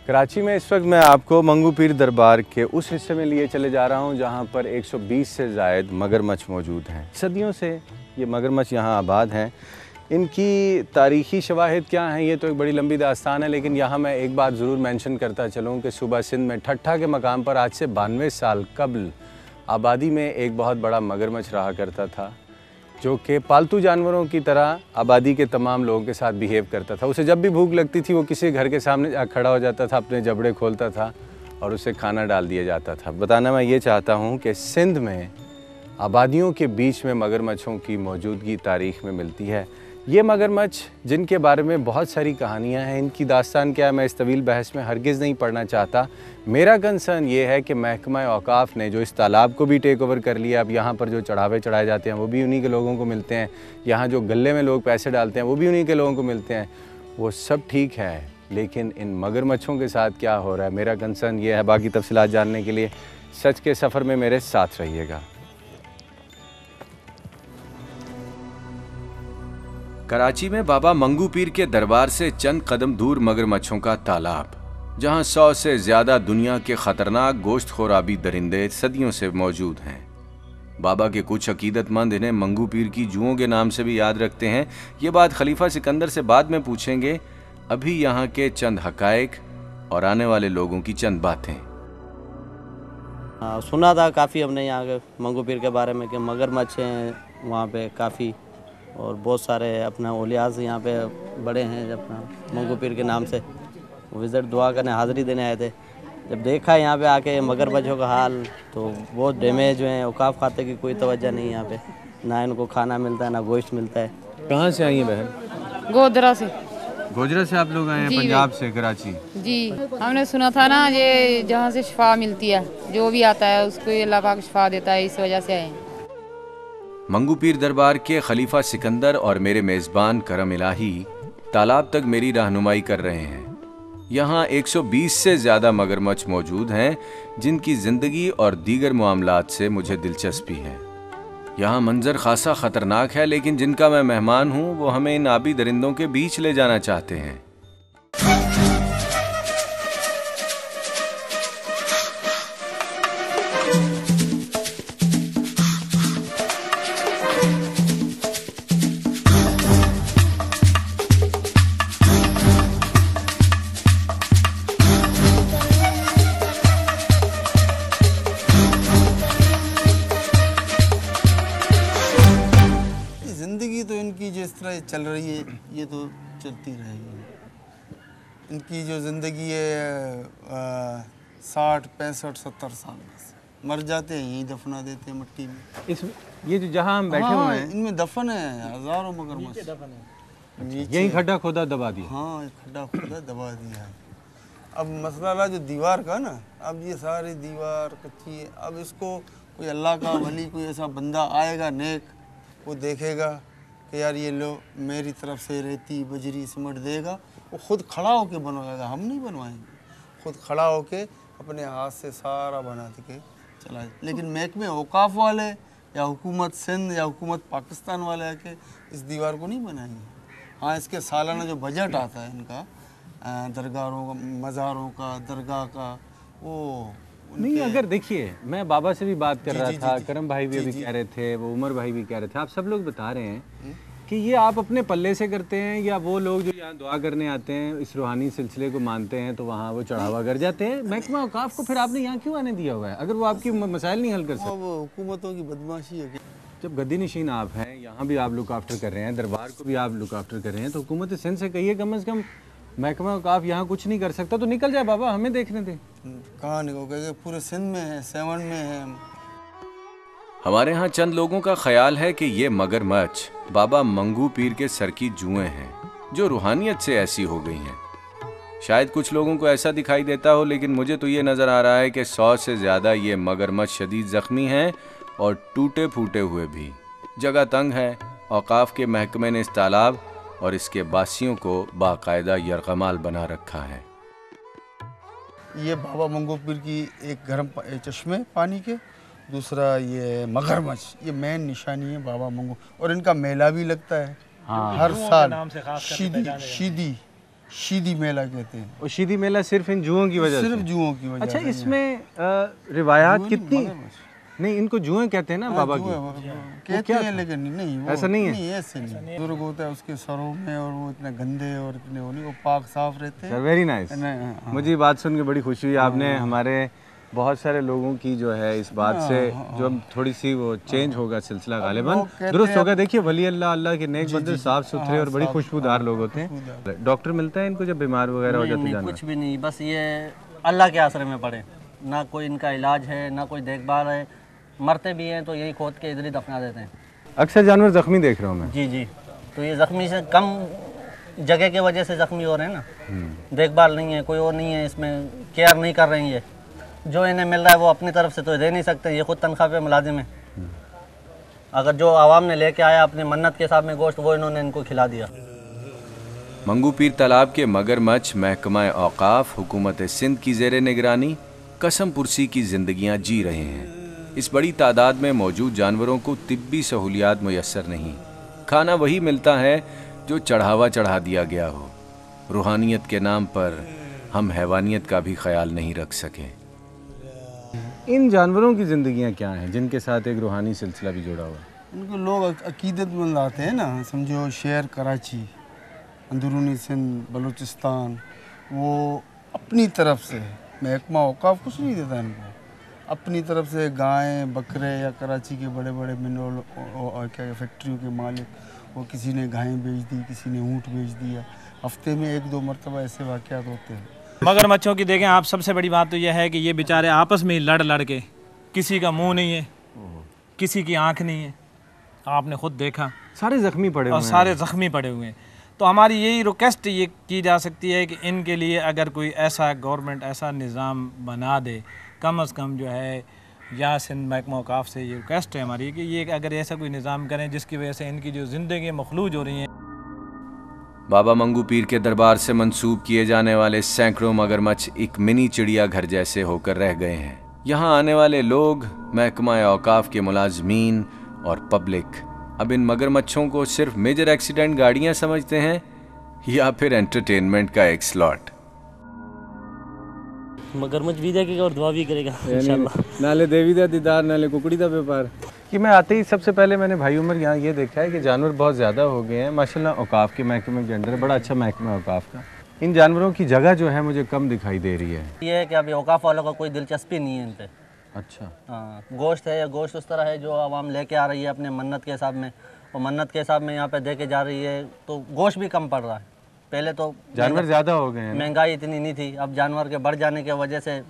कराची में इस वक्त मैं आपको मंगू पीर दरबार के उस हिस्से में लिए चले जा रहा हूं जहां पर 120 से ज़ायद मगरमच्छ मौजूद हैं। सदियों से ये मगरमच्छ यहां आबाद हैं। इनकी तारीख़ी शवाहिद क्या हैं ये तो एक बड़ी लंबी दास्तान है, लेकिन यहाँ मैं एक बात ज़रूर मेंशन करता चलूँ कि सूबा सिंध में ठट्ठा के मकाम पर आज से 92 साल कबल आबादी में एक बहुत बड़ा मगरमच्छ रहा करता था, जो कि पालतू जानवरों की तरह आबादी के तमाम लोगों के साथ बिहेव करता था। उसे जब भी भूख लगती थी वो किसी घर के सामने खड़ा हो जाता था, अपने जबड़े खोलता था और उसे खाना डाल दिया जाता था। बताना मैं ये चाहता हूँ कि सिंध में आबादियों के बीच में मगरमच्छों की मौजूदगी तारीख़ में मिलती है। ये मगरमच्छ जिनके बारे में बहुत सारी कहानियाँ हैं, इनकी दास्तान क्या है मैं इस तवील बहस में हरगिज़ नहीं पढ़ना चाहता। मेरा कंसर्न ये है कि महकमा औकाफ़ ने जो इस तालाब को भी टेक ओवर कर लिया, अब यहाँ पर जो चढ़ावे चढ़ाए जाते हैं वो भी उन्हीं के लोगों को मिलते हैं, यहाँ जो गले में लोग पैसे डालते हैं वो भी उन्हीं के लोगों को मिलते हैं। वो सब ठीक है, लेकिन इन मगरमच्छों के साथ क्या हो रहा है मेरा कंसर्न ये है। बाकी तफसीलात जानने के लिए सच के सफ़र में मेरे साथ रहिएगा। कराची में बाबा मंगू पीर के दरबार से चंद कदम दूर मगरमच्छों का तालाब, जहां 100 से ज़्यादा दुनिया के ख़तरनाक गोश्तखोर आबी दरिंदे सदियों से मौजूद हैं। बाबा के कुछ अकीदतमंद इन्हें मंगू पीर की जुओं के नाम से भी याद रखते हैं। ये बात खलीफा सिकंदर से बाद में पूछेंगे। अभी यहाँ के चंद हकायक और आने वाले लोगों की चंद बातें। सुना था काफ़ी हमने यहाँ के मंगू पीर के बारे में कि मगरमच्छ हैं वहाँ पे काफ़ी, और बहुत सारे अपना औलियाज़ यहाँ पे बड़े हैं अपना मंगू पीर के नाम से विज़िट दुआ करने हाज़िरी देने आए थे। जब देखा यहाँ पे आके मगरमच्छों का हाल तो बहुत डैमेज हुए हैं। औकाफ खाते की कोई तवज्जो नहीं यहाँ पे, ना इनको खाना मिलता है ना गोश्त मिलता है। कहाँ से आई हैं बहन? गोधरा से। गोजरा से आप लोग आए हैं? पंजाब से, कराची? जी, हमने सुना था ना ये जहाँ से शिफा मिलती है, जो भी आता है उसको अल्लाह पाक शिफा देता है, इस वजह से आए हैं। मंगू पीर दरबार के खलीफा सिकंदर और मेरे मेज़बान करम इलाही तालाब तक मेरी रहनुमाई कर रहे हैं। यहाँ 120 से ज़्यादा मगरमच्छ मौजूद हैं, जिनकी ज़िंदगी और दीगर मामलात से मुझे दिलचस्पी है। यहाँ मंजर खासा ख़तरनाक है, लेकिन जिनका मैं मेहमान हूँ वो हमें इन आबी दरिंदों के बीच ले जाना चाहते हैं। चल रही है ये तो चलती रहेगी। इनकी जो ज़िंदगी है 60, 65, 70 साल बस मर जाते हैं, यहीं दफना देते हैं मिट्टी में। इस ये जो जहाँ हम बैठे हुए हैं इनमें दफन है हज़ारों मगरमच्छ। यहीं खड्डा खोदा दबा दिया? हाँ, खड्डा खोदा दबा दिया है। अब मसला रहा जो दीवार का ना, अब ये सारी दीवार कच्ची है। अब इसको कोई अल्लाह का वली, कोई ऐसा बंदा आएगा नेक, वो देखेगा कि यार ये लो मेरी तरफ से रेती बजरी सीमेंट देगा, वो खुद खड़ा होके बनवाएगा, हम नहीं बनवाएंगे। खुद खड़ा होके अपने हाथ से सारा बना के चला। लेकिन महकमे औकाफ वाले या हुकूमत सिंध या हुकूमत पाकिस्तान वाले आके इस दीवार को नहीं बनाएंगे। हाँ, इसके सालाना जो बजट आता है इनका दरगाहों का, मज़ारों का, दरगाह का, वो नहीं। अगर देखिए, मैं बाबा से भी बात कर रहा था, करम भाई भी अभी कह रहे थे, वो उमर भाई भी कह रहे थे, आप सब लोग बता रहे हैं कि ये आप अपने पल्ले से करते हैं या वो लोग जो यहाँ दुआ करने आते हैं इस रूहानी सिलसिले को मानते हैं तो वहाँ वो चढ़ावा कर जाते हैं। महकमा औकाफ को फिर आपने यहाँ क्यों आने दिया हुआ है अगर वो आपकी मसाइल नहीं हल कर सकते? वो हुकूमतों की बदमाशी है। जब गद्दी नशीन आप हैं, यहाँ भी आप लुक आफ्टर कर रहे हैं, दरबार को भी आप लुक आफ्टर कर रहे हैं, तो हुकूमत सिंध से कहिए कम से कम महकमा औकाफ यहाँ कुछ नहीं कर सकता तो निकल जाए बाबा, हमें देखने दें। कहाँ निकल, पूरे सिंध में है, 7 में है। हमारे यहाँ चंद लोगों का ख्याल है कि ये मगरमच्छ बाबा मंगू पीर के सर की जुएं हैं, जो रूहानियत से ऐसी हो गई हैं। शायद कुछ लोगों को ऐसा दिखाई देता हो, लेकिन मुझे तो ये नज़र आ रहा है कि 100 से ज़्यादा ये मगरमच्छ शदीद ज़ख्मी हैं और टूटे फूटे हुए भी। जगह तंग है। औकाफ के महकमे ने इस तालाब और इसके बासियों को बाकायदा यरगमाल बना रखा है। ये बाबा मंगू पीर की एक गर्म चश्मे पानी के, दूसरा ये मगरमच्छ, ये मेन निशानी है बाबा मंगू। और इनका मेला भी लगता है हर साल, शीदी शीदी मेला कहते हैं। और शीदी मेला सिर्फ इन जुओं की वजह सिर्फ से? जुओं की वजह अच्छा, से। इसमें रिवायात कितनी? नहीं, इनको जुएं कहते हैं ना बाबा की? कहते हैं लेकिन नहीं, वो ऐसा नहीं है? नहीं, ऐसे नहीं। बुजुर्ग होता है उसके सरों में, और वो इतने गंदे और इतने वो नहीं, वो पाक साफ रहते हैं। Very nice. हाँ। मुझे ये बात सुन के बड़ी खुशी हुई। आपने हमारे बहुत सारे लोगों की जो है इस बात से जो थोड़ी सी वो चेंज होगा सिलसिला गालिबन दुरुस्त होगा। देखिए वली अल्लाह, अल्लाह के नेक बंदे, साफ सुथरे और बड़ी खुशबूदार लोग होते हैं। डॉक्टर मिलता है इनको जब बीमार वगैरह हो जाते जानवर? कुछ भी नहीं, बस ये अल्लाह के आसरे में पड़े, ना कोई इनका इलाज है ना कोई देखभाल है। मरते भी हैं तो यही खोद के इधर ही दफना देते हैं। अक्सर जानवर जख्मी देख रहा हूँ मैं। जी जी, तो ये जख्मी से कम जगह की वजह से जख्मी हो रहे हैं ना। देखभाल नहीं है, कोई और नहीं है, इसमें केयर नहीं कर रही है। जो इन्हें मिल रहा है वो अपनी तरफ से तो दे नहीं सकते, ये खुद तनख्वाह पे मुलाजिम है। अगर जो आवाम ने लेके आया अपनी मन्नत के हिसाब में गोश्त, वो इन्होंने इनको खिला दिया। मंगू पीर तालाब के मगरमच्छ महकमा औकाफ हुकूमत सिंध की ज़ेर निगरानी कसम पुरसी की ज़िंदगियाँ जी रहे हैं। इस बड़ी तादाद में मौजूद जानवरों को तिब्बी सहूलियात मुयस्सर नहीं। खाना वही मिलता है जो चढ़ावा चढ़ा दिया गया हो। रूहानियत के नाम पर हम हैवानियत का भी ख्याल नहीं रख सके। इन जानवरों की ज़िंदगियाँ क्या हैं जिनके साथ एक रूहानी सिलसिला भी जुड़ा हुआ है? इनको लोग अकीदतमंद आते हैं ना, समझो शहर कराची, अंदरूनी सिंध, बलूचिस्तान, वो अपनी तरफ से महकमा औकाफ कुछ नहीं देता इनको। अपनी तरफ से गायें, बकरे, या कराची के बड़े बड़े मिनरल और क्या फैक्ट्रियों के मालिक, वो किसी ने गायें बेच दी, किसी ने ऊँट बेच दिया। हफ्ते में 1-2 मरतबा ऐसे वाक़यात होते हैं। मगरमच्छों की देखें आप, सबसे बड़ी बात तो यह है कि ये बेचारे आपस में ही लड़ के, किसी का मुंह नहीं है, किसी की आंख नहीं है, आपने खुद देखा, सारे जख्मी पड़े और हुए सारे ज़ख्मी पड़े हुए हैं। तो हमारी यही रिक्वेस्ट ये की जा सकती है कि इनके लिए अगर कोई ऐसा गवर्नमेंट ऐसा निज़ाम बना दे, कम अज़ कम जो है, या सिंध महकमा औकाफ से ये रिक्वेस्ट है हमारी कि ये अगर ऐसा कोई निज़ाम करें जिसकी वजह से इनकी जो ज़िंदगी मखलूज हो रही हैं। बाबा मंगू पीर के दरबार से मंसूब किए जाने वाले सैकड़ों मगरमच्छ एक मिनी चिड़िया घर जैसे होकर रह गए हैं। यहाँ आने वाले लोग, महकमा औकाफ के मुलाजमीन और पब्लिक अब इन मगरमच्छों को सिर्फ मेजर एक्सीडेंट गाड़ियाँ समझते हैं या फिर एंटरटेनमेंट का एक स्लॉट। मगरमच्छ भी देखेगा और दुआ भी करेगा इंशाल्लाह। नाले देवी दा दीदार, नाले कुकड़ी दा व्यापार। कि मैं आते ही सबसे पहले मैंने भाई उमर यहाँ ये देखा है कि जानवर बहुत ज़्यादा हो गए हैं माशाल्लाह। औकाफ के महकमे के अंडर बड़ा अच्छा महकमा है औकाफ का। इन जानवरों की जगह जो है मुझे कम दिखाई दे रही है। ये है कि अभी औकाफ वालों का कोई दिलचस्पी नहीं है इन पे। अच्छा, हाँ, गोश्त है या गोश्त उस तरह है जो आवाम लेके आ रही है अपने मन्नत के हिसाब में, और मन्नत के हिसाब में यहाँ पे दे के जा रही है, तो गोश्त भी कम पड़ रहा है। पहले तो जानवर ज़्यादा हो गए हैं, महंगाई इतनी नहीं थी, अब जानवर के बढ़ जाने की वजह से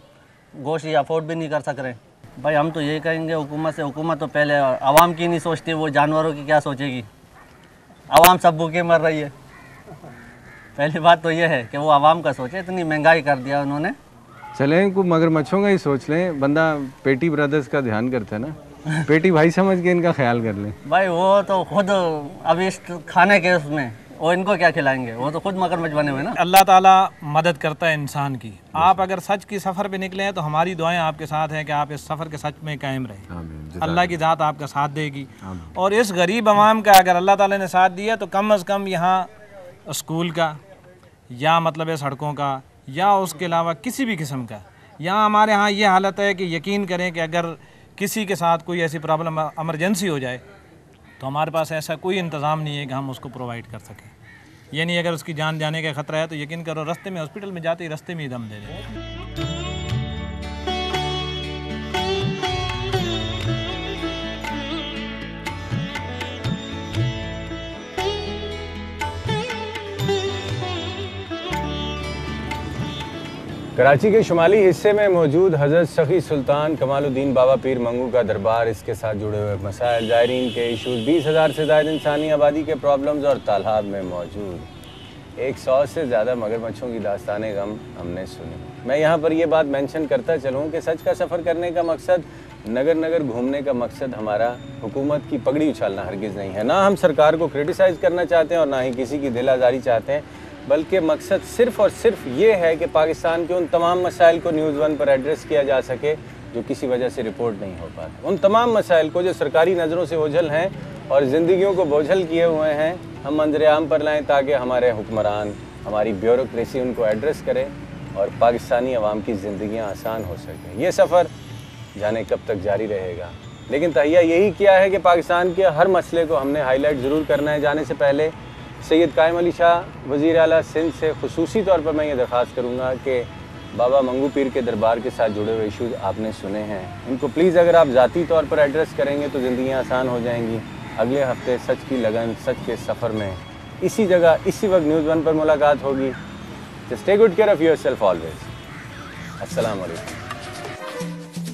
गोश्त ये अफोर्ड भी नहीं कर सक रहे। भाई हम तो यही कहेंगे हुकूमत से, हुकूमत तो पहले आवाम की नहीं सोचती, वो जानवरों की क्या सोचेगी। आवाम सब भूखे मर रही है। पहली बात तो ये है कि वो आवाम का सोचे, इतनी महंगाई कर दिया उन्होंने। चलें इनको मगरमच्छों का ही सोच लें, बंदा पेटी ब्रदर्स का ध्यान करता है ना, पेटी भाई समझ के इनका ख्याल कर लें। भाई वो तो खुद अभी इस खाने के उसमें वो इनको क्या खिलाएंगे, वो तो खुद मगरमच्छ बने हुए ना। अल्लाह ताला मदद करता है इंसान की। आप अगर सच की सफ़र पे निकले हैं तो हमारी दुआएं आपके साथ हैं कि आप इस सफ़र के सच में कायम रहें। अल्लाह की ज़ात आपका साथ देगी। और इस गरीब आवाम का अगर अल्लाह ताला ने साथ दिया तो कम अज़ कम यहाँ स्कूल का या मतलब है सड़कों का या उसके अलावा किसी भी किस्म का, यहाँ हमारे यहाँ ये हालत है कि यकीन करें कि अगर किसी के साथ कोई ऐसी प्रॉब्लम एमरजेंसी हो जाए तो हमारे पास ऐसा कोई इंतज़ाम नहीं है कि हम उसको प्रोवाइड कर सकें। यानी अगर उसकी जान जाने का ख़तरा है तो यकीन करो रास्ते में, हॉस्पिटल में जाते ही रास्ते में ही दम दे दें। कराची के शुमाली हिस्से में मौजूद हज़रत सखी सुल्तान कमालुद्दीन बाबा पीर मंगू का दरबार, इसके साथ जुड़े हुए मसाइल, ज़ायरीन के इशूज़, 20,000 से ज़्यादा इंसानी आबादी के प्रॉब्लम्स और तालाब में मौजूद 100 से ज़्यादा मगरमच्छों की दास्ताने गम हमने सुनी। मैं यहाँ पर यह बात मेंशन करता चलूँ कि सच का सफ़र करने का मकसद, नगर नगर घूमने का मकसद हमारा हुकूमत की पगड़ी उछालना हरगिज़ नहीं है। ना हम सरकार को क्रिटिसाइज़ करना चाहते हैं और ना ही किसी की दिल आज़ारी चाहते हैं, बल्कि मकसद सिर्फ़ और सिर्फ ये है कि पाकिस्तान के उन तमाम मसाइल को न्यूज़ 1 पर एड्रेस किया जा सके जो किसी वजह से रिपोर्ट नहीं हो पाते। उन तमाम मसाइल को जो सरकारी नज़रों से ओझल हैं और ज़िंदगियों को बोझल किए हुए हैं, हम मंजर आम पर लाएँ ताकि हमारे हुक्मरान हमारी ब्यूरोक्रेसी उनको एड्रेस करे और पाकिस्तानी अवाम की ज़िंदगियाँ आसान हो सकें। ये सफ़र जाने कब तक जारी रहेगा, लेकिन तहिया यही किया है कि पाकिस्तान के हर मसले को हमने हाईलाइट ज़रूर करना है। जाने से पहले सैयद कायम अली शाह वज़ीर आला सिंध से ख़ुसूसी तौर पर मैं ये दरख्वास्त करूँगा कि बाबा मंगू पीर के दरबार के साथ जुड़े हुए इशूज़ आपने सुने हैं, इनको प्लीज़ अगर आप ज़ाती तौर पर एड्रेस करेंगे तो ज़िंदगियाँ आसान हो जाएंगी। अगले हफ्ते सच की लगन सच के सफ़र में इसी जगह इसी वक्त न्यूज़ 1 पर मुलाकात होगी। Just take good care of yourself always. अस्सलाम वालेकुम।